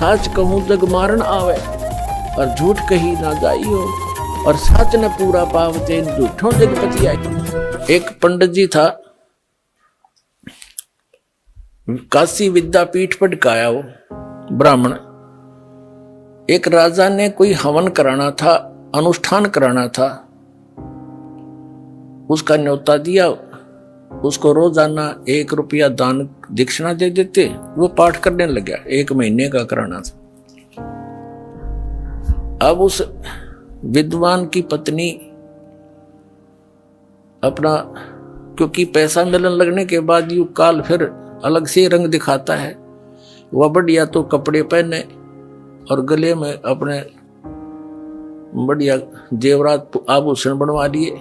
साच कहूँ जग मारण आवे, और झूठ कही ना जाइयो, और सच न पूरा पावते झूठों जग पतियाई। एक पंडित जी था, काशी विद्यापीठ पढ़काया वो ब्राह्मण। एक राजा ने कोई हवन कराना था, अनुष्ठान कराना था, उसका न्योता दिया, उसको रोजाना 1 रुपया दान दक्षिणा दे देते। वो पाठ करने लगा, 1 महीने का कराना था। अब उस विद्वान की पत्नी अपना, क्योंकि पैसा मिलने लगने के बाद यू काल फिर अलग से रंग दिखाता है, वह बढ़िया तो कपड़े पहने और गले में अपने बढ़िया जेवरात आभूषण बनवा लिए।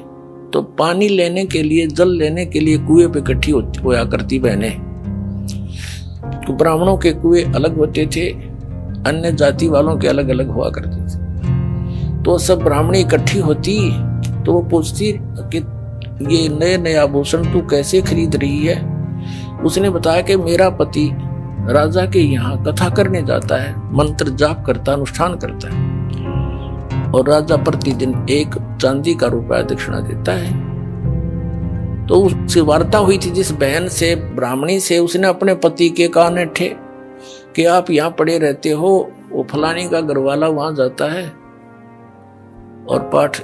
तो पानी लेने के लिए, जल लेने के लिए कुएं पे इकट्ठी होया करती बहनें। तो ब्राह्मणों के कुएं अलग होते थे, अन्य जाति वालों के अलग अलग हुआ करते थे। तो सब ब्राह्मणी इकट्ठी होती तो वो पूछती कि ये नए नए आभूषण तू कैसे खरीद रही है। उसने बताया कि मेरा पति राजा के यहाँ कथा करने जाता है, मंत्र जाप करता, अनुष्ठान करता है, और राजा प्रतिदिन 1 चांदी का रुपया दक्षिणा देता है। तो उससे वार्ता हुई थी जिस बहन से, ब्राह्मणी से, उसने अपने पति के कान ठे कि आप यहाँ पड़े रहते हो, वो फलानी का घरवाला वहां जाता है और पाठ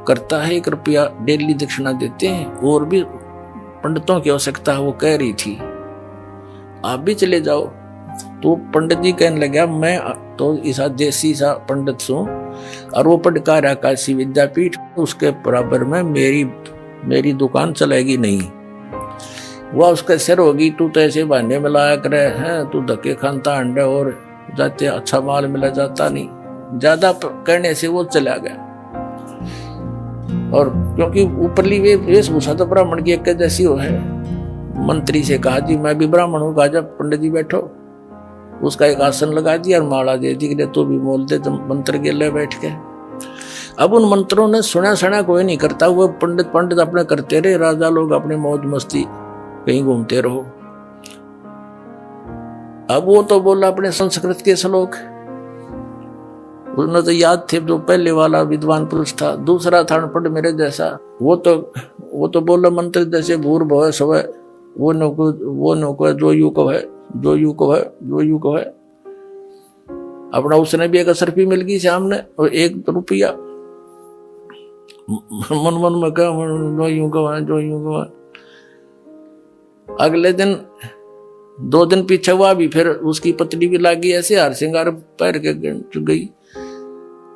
करता है, 1 रुपया डेली दक्षिणा देते हैं, और भी पंडितों की आवश्यकता है। वो कह रही थी आप भी चले जाओ। तो पंडित जी कहने लगा मैं तो ऐसा देसी सा पंडित हूँ, और वो पढ़का रहा काशी विद्यापीठ, उसके बराबर में मेरी दुकान चलेगी नहीं। वह उसका सिर होगी, तू तो ऐसे बहाने में लाया करे हैं, तू धक्के खानता अंडे और जाते अच्छा माल मिला जाता नहीं। ज्यादा कहने से वो चला गया, और क्योंकि ऊपरली वे वेशभूषा तो ब्राह्मण की एक जैसी हो है। मंत्री से कहा जी मैं भी ब्राह्मण हूँ, कहा जब पंडित जी बैठो। उसका एक आसन लगा दिया और माला दे दी कि तू भी बोल दे, तो मंत्र के ले बैठ के। अब उन मंत्रों ने सुना कोई नहीं करता, वो पंडित अपने करते रहे, राजा लोग अपने मौज मस्ती कहीं घूमते रहो। अब वो तो बोला अपने संस्कृत के श्लोक, उन्हें तो याद थे, जो पहले वाला विद्वान पुरुष था। दूसरा था अनपढ़ मेरे जैसा, वो तो बोला मंत्र जैसे भूर भव स्वय, वो नको जो यू को है, जो यू को है, जो यू को है। अपना उसने भी 1 असरफी मिल गई सामने और 1 रुपया। मन में क्या, जो यू को है, जो यू को है। अगले दिन 2 दिन पीछे हुआ भी, फिर उसकी पत्नी भी लागी ऐसे हार श्रृंगार पैर के गई।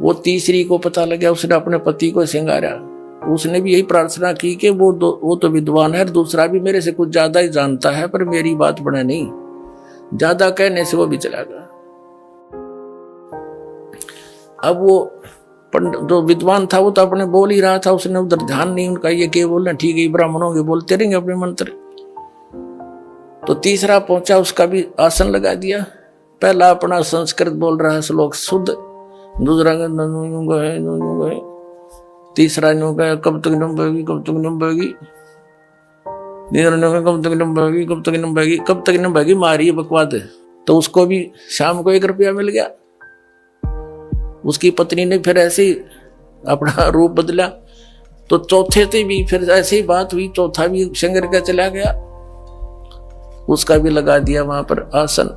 वो तीसरी को पता लगा, उसने अपने पति को श्रृंगारा। उसने भी यही प्रार्थना की कि वो तो विद्वान है, दूसरा भी मेरे से कुछ ज्यादा ही जानता है, पर मेरी बात बने नहीं। ज्यादा कहने से वो भी चला गया। अब वो जो विद्वान था वो तो अपने बोल ही रहा था, उसने उधर ध्यान नहीं उनका, ये क्या बोलना, ठीक है ब्राह्मणों के बोलते रहेंगे अपने मंत्र। तो तीसरा पहुंचा, उसका भी आसन लगा दिया। पहला अपना संस्कृत बोल रहा है श्लोक शुद्ध, दूसरा है, तीसरा कब तक नंबेगी, कब तक नंबेगी, कब तक नंबेगी, कब तक नंबेगी, कब तक नंबेगी, मारी बकवाद। तो उसको भी शाम को 1 रुपया मिल गया। उसकी पत्नी ने फिर ऐसे ही अपना रूप बदला। तो चौथे से भी फिर ऐसी बात हुई, चौथा भी शंकर का चला गया, उसका भी लगा दिया वहां पर आसन।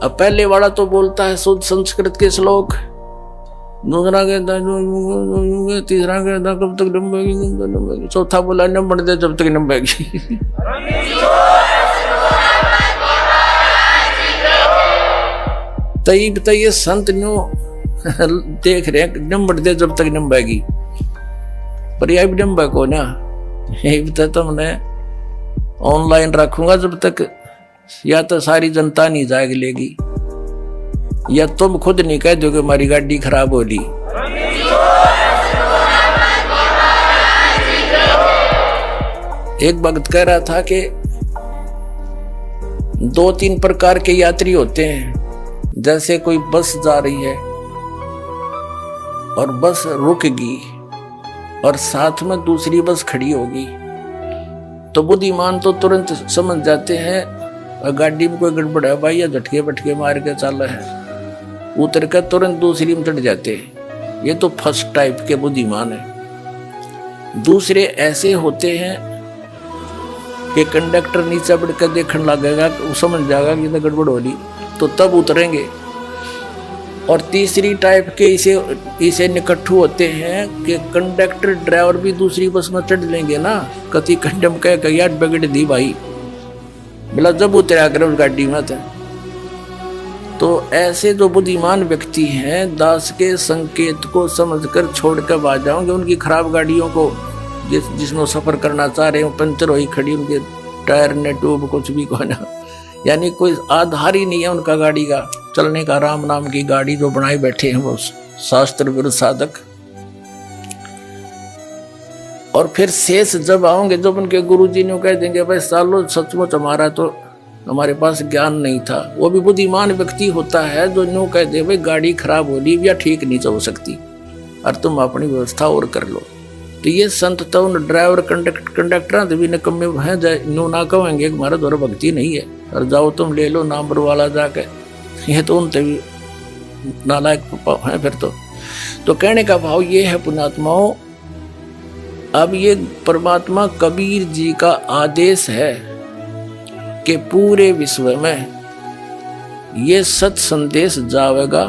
अब पहले वाला तो बोलता है शुद्ध संस्कृत के श्लोक, दूसरा कहता है तीसरा कहता कब तक नंबेगी, चौथा बोला नंबर दे जब तक नंबेगी। तब ये संत न्यू देख रहे हैं नंबर दे जब तक नंबेगी, पर यह भी नंबर को ना, यही तो हमने ऑनलाइन रखूंगा जब तक, या तो सारी जनता नहीं जाग लेगी, या तुम खुद नहीं कह दोगे हमारी गाड़ी खराब होली। एक भक्त कह रहा था कि 2-3 प्रकार के यात्री होते हैं। जैसे कोई बस जा रही है और बस रुकेगी और साथ में दूसरी बस खड़ी होगी, तो बुद्धिमान तो तुरंत समझ जाते हैं गाड़ी में कोई गड़बड़ है भाई, या झटके बटके मार के चल है, उतर कर तुरंत दूसरी में चढ़ जाते हैं। ये तो फर्स्ट टाइप के बुद्धिमान है। दूसरे ऐसे होते हैं कि कंडक्टर नीचे बढ़ कर देखने लगेगा, वो समझ जाएगा कि इधर गड़बड़ हो रही, तो तब उतरेंगे। और तीसरी टाइप के इसे निकट्ठू होते हैं कि कंडक्टर ड्राइवर भी दूसरी बस में चढ़ लेंगे ना, कति कंडम कह यार बिगड़ दी भाई, बोला जब उतरा कर उस गाड़ी में था। तो ऐसे जो बुद्धिमान व्यक्ति हैं, दास के संकेत को समझकर छोड़कर आ जाओगे उनकी खराब गाड़ियों को, जिसमें सफर करना चाह रहे हो, पंचर हुई खड़ी, उनके टायर ने ट्यूब कुछ भी को ना, यानी कोई आधार ही नहीं है उनका गाड़ी का चलने का। राम नाम की गाड़ी जो बनाए बैठे हैं वो शास्त्र विरुद्ध साधक। और फिर शेष जब आओगे, जब उनके गुरुजी ने कह देंगे भाई सालो सचमुच हमारा तो हमारे पास ज्ञान नहीं था, वो भी बुद्धिमान व्यक्ति होता है जो न्यू कह दे भाई गाड़ी खराब हो रही या ठीक नहीं चल सकती और तुम अपनी व्यवस्था और कर लो। तो ये संत तो उन ड्राइवर कंडक्टर भी निकम्मे हैं, न्यू ना कहेंगे हमारा द्वारा भक्ति नहीं है और जाओ तुम ले लो नंबर वाला जाके, ये तो उनसे भी नालायक हैं फिर तो कहने का भाव ये है पुण्यात्माओं, अब ये परमात्मा कबीर जी का आदेश है कि पूरे विश्व में ये सत संदेश जावेगा,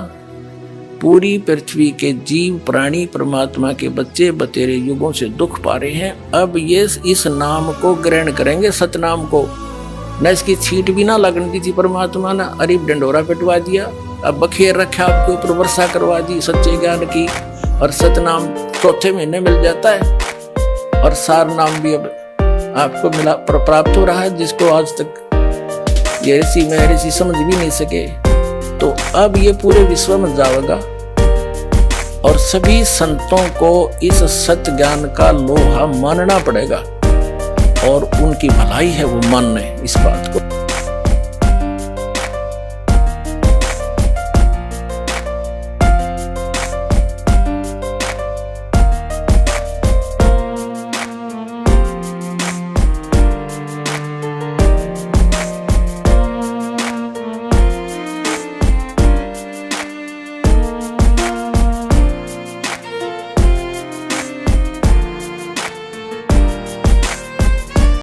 पूरी पृथ्वी के जीव प्राणी परमात्मा के बच्चे बतेरे युगों से दुख पा रहे हैं, अब ये इस नाम को ग्रहण करेंगे, सतनाम को। न इसकी छींट भी ना लगने दी थी परमात्मा ने, अरीब डंडोरा पिटवा दिया, अब बखेर रखा आपके ऊपर, वर्षा करवा दी सच्चे ज्ञान की, और सतनाम चौथे महीने मिल जाता है, और सार नाम भी अब आपको मिला प्राप्त हो रहा है, जिसको आज तक ये ऋषि में ऋषि समझ भी नहीं सके। तो अब ये पूरे विश्व में जाएगा और सभी संतों को इस सत्य ज्ञान का लोहा मानना पड़ेगा, और उनकी भलाई है वो मानने इस बात को।